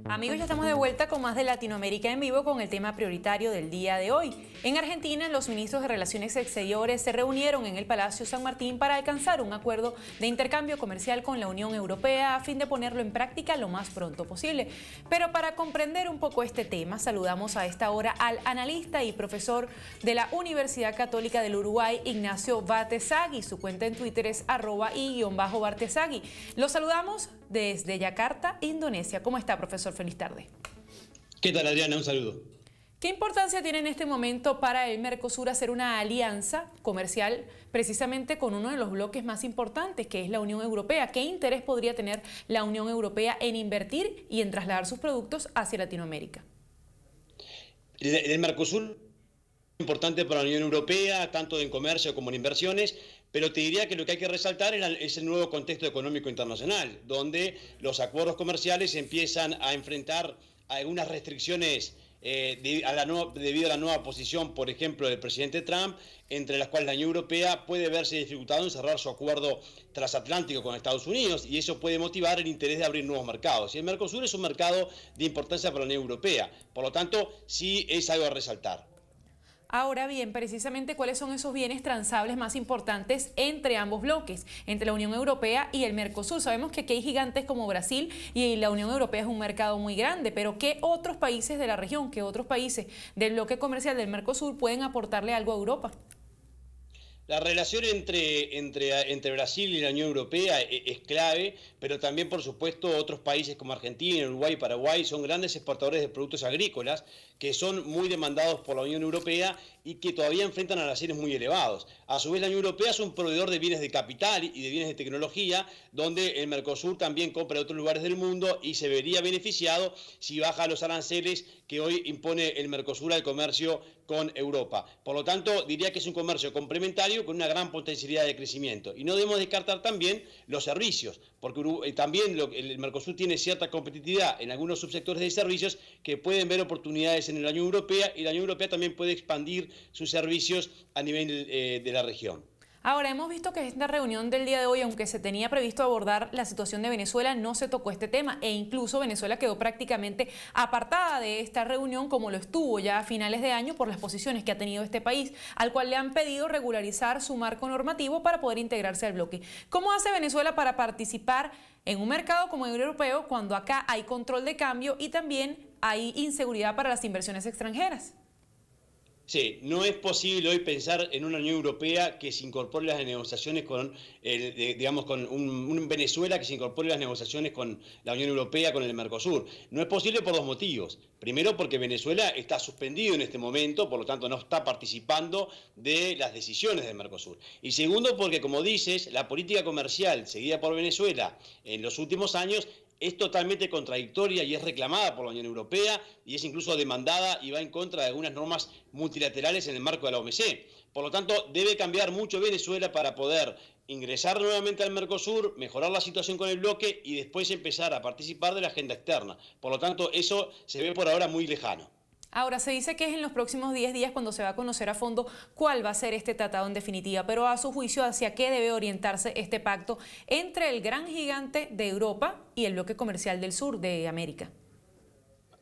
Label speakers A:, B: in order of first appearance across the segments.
A: Amigos, ya estamos de vuelta con más de Latinoamérica en vivo con el tema prioritario del día de hoy. En Argentina, los ministros de Relaciones Exteriores se reunieron en el Palacio San Martín para alcanzar un acuerdo de intercambio comercial con la Unión Europea a fin de ponerlo en práctica lo más pronto posible. Pero para comprender un poco este tema, saludamos a esta hora al analista y profesor de la Universidad Católica del Uruguay, Ignacio Bartesaguy. Su cuenta en Twitter es @i_Bartesaguy. Lo saludamos desde Yakarta, Indonesia. ¿Cómo está, profesor? Feliz tarde.
B: ¿Qué tal, Adriana? Un saludo.
A: ¿Qué importancia tiene en este momento para el Mercosur hacer una alianza comercial precisamente con uno de los bloques más importantes, que es la Unión Europea? ¿Qué interés podría tener la Unión Europea en invertir y en trasladar sus productos hacia Latinoamérica?
B: El Mercosur es importante para la Unión Europea, tanto en comercio como en inversiones, pero te diría que lo que hay que resaltar es el nuevo contexto económico internacional, donde los acuerdos comerciales empiezan a enfrentar algunas restricciones debido a la nueva posición, por ejemplo, del presidente Trump, entre las cuales la Unión Europea puede verse dificultado en cerrar su acuerdo transatlántico con Estados Unidos, y eso puede motivar el interés de abrir nuevos mercados. Y el Mercosur es un mercado de importancia para la Unión Europea, por lo tanto, sí es algo a resaltar.
A: Ahora bien, precisamente, ¿cuáles son esos bienes transables más importantes entre ambos bloques, entre la Unión Europea y el Mercosur? Sabemos que aquí hay gigantes como Brasil y la Unión Europea es un mercado muy grande, pero ¿qué otros países de la región, qué otros países del bloque comercial del Mercosur pueden aportarle algo a Europa?
B: La relación entre Brasil y la Unión Europea es clave, pero también, por supuesto, otros países como Argentina, Uruguay y Paraguay son grandes exportadores de productos agrícolas que son muy demandados por la Unión Europea y que todavía enfrentan aranceles muy elevados. A su vez, la Unión Europea es un proveedor de bienes de capital y de bienes de tecnología, donde el Mercosur también compra de otros lugares del mundo y se vería beneficiado si baja los aranceles que hoy impone el Mercosur al comercio con Europa. Por lo tanto, diría que es un comercio complementario con una gran potencialidad de crecimiento. Y no debemos descartar también los servicios, porque también el Mercosur tiene cierta competitividad en algunos subsectores de servicios que pueden ver oportunidades en la Unión Europea, y la Unión Europea también puede expandir sus servicios a nivel de la región.
A: Ahora, hemos visto que en esta reunión del día de hoy, aunque se tenía previsto abordar la situación de Venezuela, no se tocó este tema e incluso Venezuela quedó prácticamente apartada de esta reunión, como lo estuvo ya a finales de año por las posiciones que ha tenido este país, al cual le han pedido regularizar su marco normativo para poder integrarse al bloque. ¿Cómo hace Venezuela para participar en un mercado como el europeo cuando acá hay control de cambio y también hay inseguridad para las inversiones extranjeras?
B: Sí, no es posible hoy pensar en una Unión Europea que se incorpore a las negociaciones con, con un Venezuela que se incorpore a las negociaciones con la Unión Europea, con el Mercosur. No es posible por dos motivos. Primero, porque Venezuela está suspendido en este momento, por lo tanto no está participando de las decisiones del Mercosur. Y segundo, porque, como dices, la política comercial seguida por Venezuela en los últimos años es totalmente contradictoria y es reclamada por la Unión Europea y es incluso demandada y va en contra de algunas normas multilaterales en el marco de la OMC. Por lo tanto, debe cambiar mucho Venezuela para poder ingresar nuevamente al Mercosur, mejorar la situación con el bloque y después empezar a participar de la agenda externa. Por lo tanto, eso se ve por ahora muy lejano.
A: Ahora, se dice que es en los próximos 10 días cuando se va a conocer a fondo cuál va a ser este tratado en definitiva, pero a su juicio, ¿hacia qué debe orientarse este pacto entre el gran gigante de Europa y el bloque comercial del sur de América?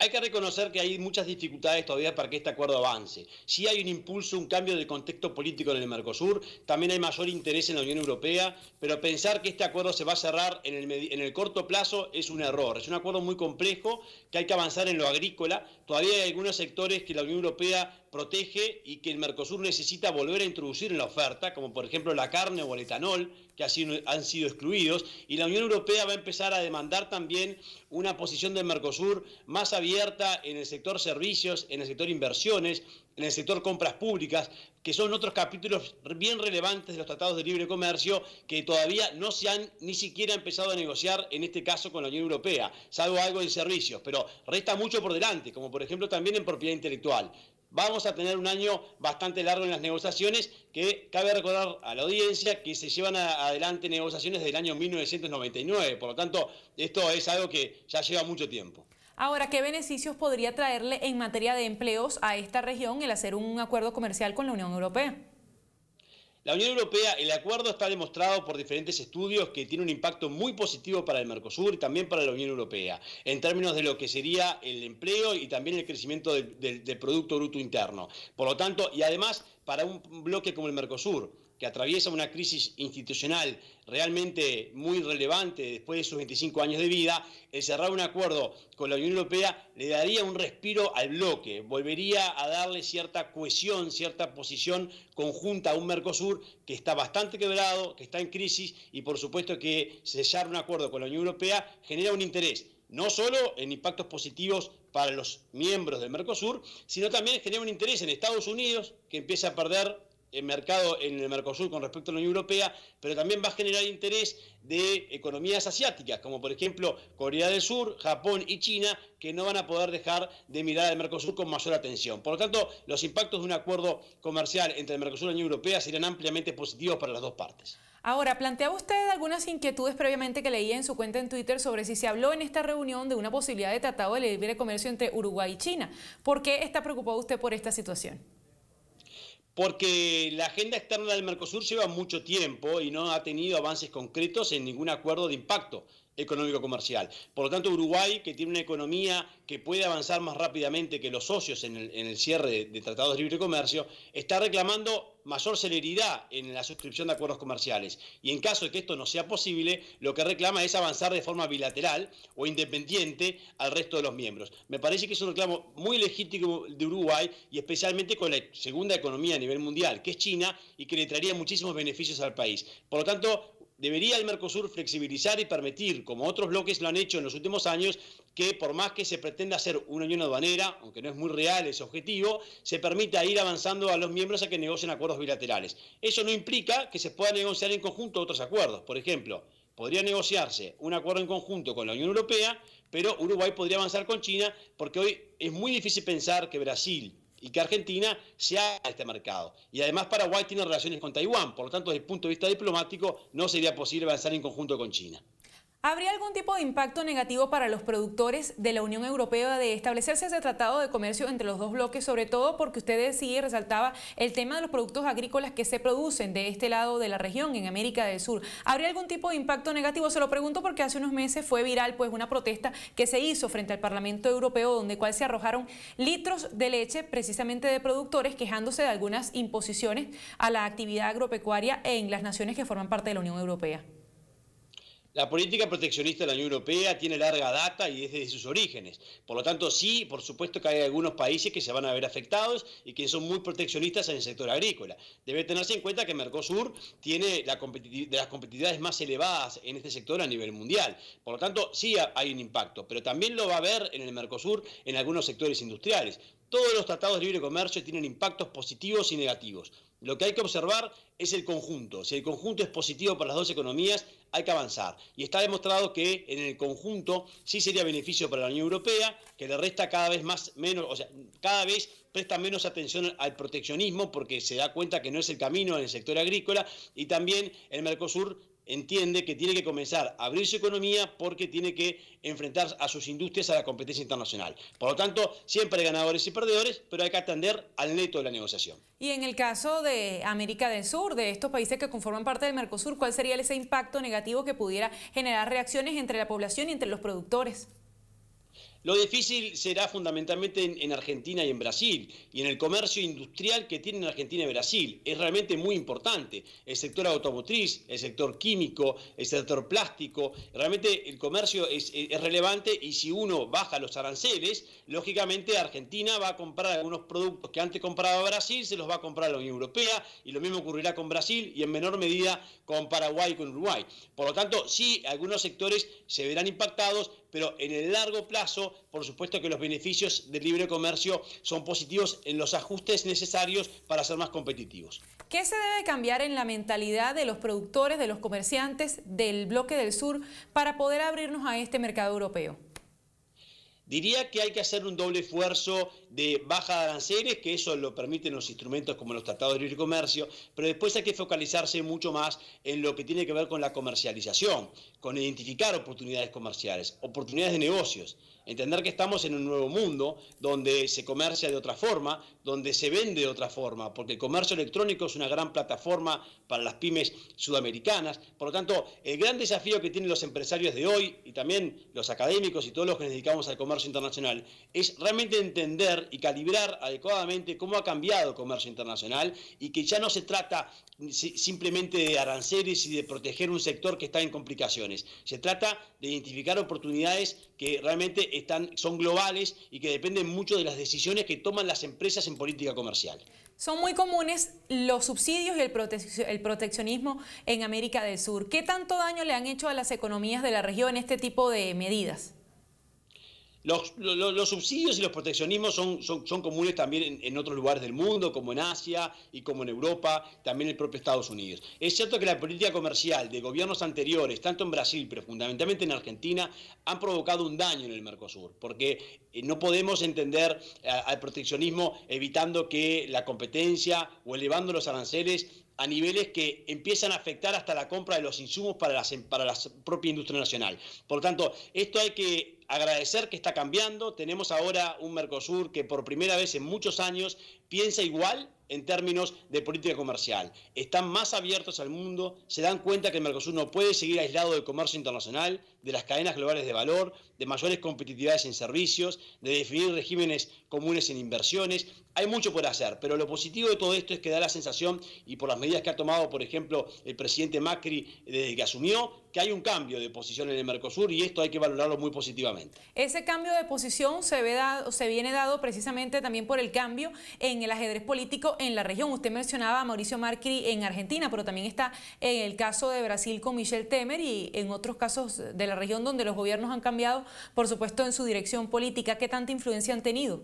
B: Hay que reconocer que hay muchas dificultades todavía para que este acuerdo avance. Sí hay un impulso, un cambio de contexto político en el Mercosur, también hay mayor interés en la Unión Europea, pero pensar que este acuerdo se va a cerrar en el corto plazo es un error. Es un acuerdo muy complejo, que hay que avanzar en lo agrícola. Todavía hay algunos sectores que la Unión Europea protege y que el Mercosur necesita volver a introducir en la oferta, como por ejemplo la carne o el etanol, que han sido excluidos, y la Unión Europea va a empezar a demandar también una posición del Mercosur más abierta en el sector servicios, en el sector inversiones, en el sector compras públicas, que son otros capítulos bien relevantes de los tratados de libre comercio que todavía no se han ni siquiera empezado a negociar, en este caso con la Unión Europea, salvo algo en servicios, pero resta mucho por delante, como por ejemplo también en propiedad intelectual. Vamos a tener un año bastante largo en las negociaciones, que cabe recordar a la audiencia que se llevan adelante negociaciones desde el año 1999, por lo tanto esto es algo que ya lleva mucho tiempo.
A: Ahora, ¿qué beneficios podría traerle en materia de empleos a esta región el hacer un acuerdo comercial con la Unión Europea?
B: La Unión Europea, el acuerdo está demostrado por diferentes estudios que tiene un impacto muy positivo para el Mercosur y también para la Unión Europea, en términos de lo que sería el empleo y también el crecimiento del Producto Bruto Interno. Por lo tanto, y además, para un bloque como el Mercosur, que atraviesa una crisis institucional realmente muy relevante después de sus 25 años de vida, el cerrar un acuerdo con la Unión Europea le daría un respiro al bloque, volvería a darle cierta cohesión, cierta posición conjunta a un Mercosur que está bastante quebrado, que está en crisis, y por supuesto que sellar un acuerdo con la Unión Europea genera un interés, no solo en impactos positivos para los miembros del Mercosur, sino también genera un interés en Estados Unidos, que empieza a perder el mercado en el Mercosur con respecto a la Unión Europea, pero también va a generar interés de economías asiáticas, como por ejemplo Corea del Sur, Japón y China, que no van a poder dejar de mirar al Mercosur con mayor atención. Por lo tanto, los impactos de un acuerdo comercial entre el Mercosur y la Unión Europea serán ampliamente positivos para las dos partes.
A: Ahora, planteaba usted algunas inquietudes previamente que leía en su cuenta en Twitter sobre si se habló en esta reunión de una posibilidad de tratado de libre comercio entre Uruguay y China. ¿Por qué está preocupado usted por esta situación?
B: Porque la agenda externa del Mercosur lleva mucho tiempo y no ha tenido avances concretos en ningún acuerdo de impacto económico-comercial. Por lo tanto, Uruguay, que tiene una economía que puede avanzar más rápidamente que los socios en el cierre de tratados de libre comercio, está reclamando mayor celeridad en la suscripción de acuerdos comerciales. Y en caso de que esto no sea posible, lo que reclama es avanzar de forma bilateral o independiente al resto de los miembros. Me parece que es un reclamo muy legítimo de Uruguay, y especialmente con la segunda economía a nivel mundial, que es China, y que le traería muchísimos beneficios al país. Por lo tanto, debería el Mercosur flexibilizar y permitir, como otros bloques lo han hecho en los últimos años, que por más que se pretenda hacer una unión aduanera, aunque no es muy real ese objetivo, se permita ir avanzando a los miembros a que negocien acuerdos bilaterales. Eso no implica que se pueda negociar en conjunto otros acuerdos. Por ejemplo, podría negociarse un acuerdo en conjunto con la Unión Europea, pero Uruguay podría avanzar con China, porque hoy es muy difícil pensar que Brasil y que Argentina se haga este mercado. Y además Paraguay tiene relaciones con Taiwán, por lo tanto, desde el punto de vista diplomático, no sería posible avanzar en conjunto con China.
A: ¿Habría algún tipo de impacto negativo para los productores de la Unión Europea de establecerse ese tratado de comercio entre los dos bloques, sobre todo porque usted decía y resaltaba el tema de los productos agrícolas que se producen de este lado de la región, en América del Sur? ¿Habría algún tipo de impacto negativo? Se lo pregunto porque hace unos meses fue viral pues una protesta que se hizo frente al Parlamento Europeo, donde cual se arrojaron litros de leche precisamente de productores quejándose de algunas imposiciones a la actividad agropecuaria en las naciones que forman parte de la Unión Europea.
B: La política proteccionista de la Unión Europea tiene larga data y desde sus orígenes. Por lo tanto, sí, por supuesto que hay algunos países que se van a ver afectados y que son muy proteccionistas en el sector agrícola. Debe tenerse en cuenta que Mercosur tiene de las competitividades más elevadas en este sector a nivel mundial. Por lo tanto, sí hay un impacto, pero también lo va a haber en el Mercosur en algunos sectores industriales. Todos los tratados de libre comercio tienen impactos positivos y negativos. Lo que hay que observar es el conjunto. Si el conjunto es positivo para las dos economías, hay que avanzar. Y está demostrado que en el conjunto sí sería beneficio para la Unión Europea, que le resta cada vez presta menos atención al proteccionismo porque se da cuenta que no es el camino en el sector agrícola, y también el Mercosur entiende que tiene que comenzar a abrir su economía porque tiene que enfrentar a sus industrias a la competencia internacional. Por lo tanto, siempre hay ganadores y perdedores, pero hay que atender al neto de la negociación.
A: Y en el caso de América del Sur, de estos países que conforman parte del Mercosur, ¿cuál sería ese impacto negativo que pudiera generar reacciones entre la población y entre los productores?
B: Lo difícil será fundamentalmente en Argentina y en Brasil, y en el comercio industrial que tienen Argentina y Brasil. Es realmente muy importante. El sector automotriz, el sector químico, el sector plástico, realmente el comercio es relevante, y si uno baja los aranceles, lógicamente Argentina va a comprar algunos productos que antes compraba Brasil, se los va a comprar a la Unión Europea, y lo mismo ocurrirá con Brasil y en menor medida con Paraguay y con Uruguay. Por lo tanto, sí, algunos sectores se verán impactados, pero en el largo plazo, por supuesto que los beneficios del libre comercio son positivos en los ajustes necesarios para ser más competitivos.
A: ¿Qué se debe cambiar en la mentalidad de los productores, de los comerciantes del bloque del sur para poder abrirnos a este mercado europeo?
B: Diría que hay que hacer un doble esfuerzo de baja de aranceles, que eso lo permiten los instrumentos como los tratados de libre comercio, pero después hay que focalizarse mucho más en lo que tiene que ver con la comercialización, con identificar oportunidades comerciales, oportunidades de negocios. Entender que estamos en un nuevo mundo donde se comercia de otra forma, donde se vende de otra forma, porque el comercio electrónico es una gran plataforma para las pymes sudamericanas. Por lo tanto, el gran desafío que tienen los empresarios de hoy y también los académicos y todos los que nos dedicamos al comercio internacional es realmente entender y calibrar adecuadamente cómo ha cambiado el comercio internacional y que ya no se trata simplemente de aranceles y de proteger un sector que está en complicaciones. Se trata de identificar oportunidades que realmente son globales y que dependen mucho de las decisiones que toman las empresas en política comercial.
A: Son muy comunes los subsidios y el proteccionismo en América del Sur. ¿Qué tanto daño le han hecho a las economías de la región este tipo de medidas?
B: Los subsidios y los proteccionismos son comunes también en otros lugares del mundo, como en Asia y como en Europa, también en el propio Estados Unidos. Es cierto que la política comercial de gobiernos anteriores, tanto en Brasil, pero fundamentalmente en Argentina, han provocado un daño en el Mercosur, porque no podemos entender al proteccionismo evitando que la competencia o elevando los aranceles a niveles que empiezan a afectar hasta la compra de los insumos para la propia industria nacional. Por lo tanto, esto hay que agradecer que está cambiando. Tenemos ahora un Mercosur que por primera vez en muchos años piensa igual en términos de política comercial. Están más abiertos al mundo, se dan cuenta que el Mercosur no puede seguir aislado del comercio internacional, de las cadenas globales de valor, de mayores competitividades en servicios, de definir regímenes comunes en inversiones. Hay mucho por hacer, pero lo positivo de todo esto es que da la sensación, y por las medidas que ha tomado, por ejemplo, el presidente Macri desde que asumió, que hay un cambio de posición en el Mercosur y esto hay que valorarlo muy positivamente.
A: Ese cambio de posición se viene dado precisamente también por el cambio en el ajedrez político en la región. Usted mencionaba a Mauricio Macri en Argentina, pero también está en el caso de Brasil con Michel Temer y en otros casos de la región donde los gobiernos han cambiado, por supuesto, en su dirección política. ¿Qué tanta influencia han tenido?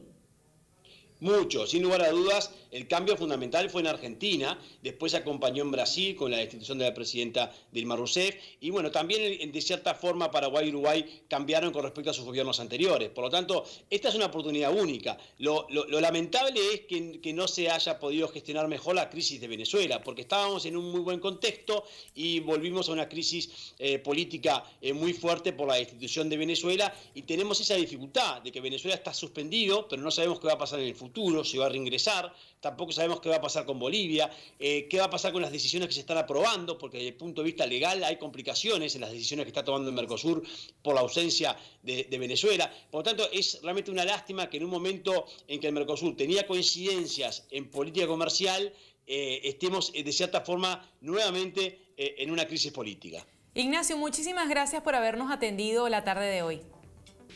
B: Mucho, sin lugar a dudas, el cambio fundamental fue en Argentina, después se acompañó en Brasil con la destitución de la presidenta Dilma Rousseff y bueno, también de cierta forma Paraguay y Uruguay cambiaron con respecto a sus gobiernos anteriores. Por lo tanto, esta es una oportunidad única. Lo lamentable es que no se haya podido gestionar mejor la crisis de Venezuela, porque estábamos en un muy buen contexto y volvimos a una crisis política muy fuerte por la destitución de Venezuela y tenemos esa dificultad de que Venezuela está suspendido, pero no sabemos qué va a pasar en el futuro, si va a reingresar, tampoco sabemos qué va a pasar con Bolivia, qué va a pasar con las decisiones que se están aprobando, porque desde el punto de vista legal hay complicaciones en las decisiones que está tomando el Mercosur por la ausencia de Venezuela. Por lo tanto, es realmente una lástima que en un momento en que el Mercosur tenía coincidencias en política comercial, estemos de cierta forma nuevamente en una crisis política.
A: Ignacio, muchísimas gracias por habernos atendido la tarde de hoy.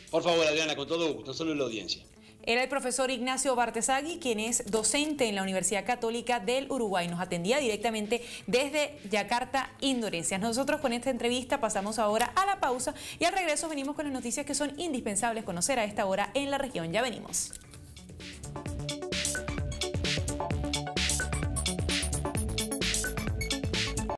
B: Por favor, Adriana, con todo gusto, no solo en la audiencia.
A: Era el profesor Ignacio Bartesagui, quien es docente en la Universidad Católica del Uruguay. Nos atendía directamente desde Yakarta, Indonesia. Nosotros con esta entrevista pasamos ahora a la pausa y al regreso venimos con las noticias que son indispensables conocer a esta hora en la región. Ya venimos.